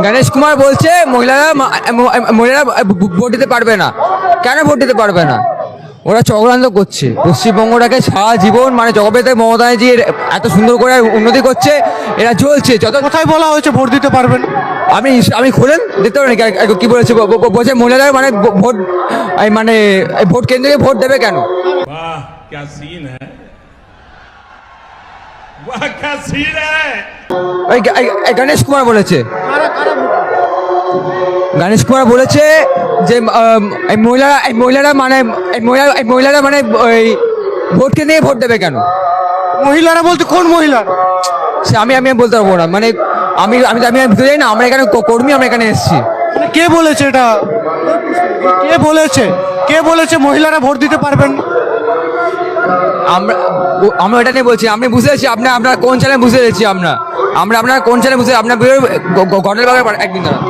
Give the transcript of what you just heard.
গণেশ কুমার বলছে মহিলারা ভোট দিতে পারবে না। কেন ভোট দিতে পারবে না? ওরা চক্রান্ত করছে পশ্চিমবঙ্গটাকে সারা জীবন, মানে জগবেতে মমতা ব্যানার্জি এত সুন্দর করে উন্নতি করছে, এরা চলছে যত। কোথায় বলা হয়েছে ভোট দিতে পারবেন? আমি খুলেন দেখতে পারেন কি বলেছে। বলছে মহিলারা মানে ভোট, মানে ভোট কেন্দ্রে ভোট দেবে কেন? वाह क्या सीन है, वाह क्या सीन है। গণেশ কুমার বলেছে, গণেশ কুমার বলেছে যে মহিলারা মানে ওই ভোট কেন্দ্রে ভোট দেবে কেন? মহিলারা বলতে কোন মহিলা? সে আমি বলতে পারবো না, মানে আমি বুঝতে যাই না। আমরা এখানে কর্মী, আমরা এখানে এসেছি। মানে কে বলেছে এটা? কে বলেছে মহিলারা ভোট দিতে পারবেন? আমরা এটা নিয়ে বলছি। আমি বুঝতে পেরেছি আপনার কোন চ্যানেল বুঝতে পেরেছি। আপনার কোন চ্যানেল বুঝতে আপনার ঘটনার ব্যাপারে একদিন দাঁড়ান।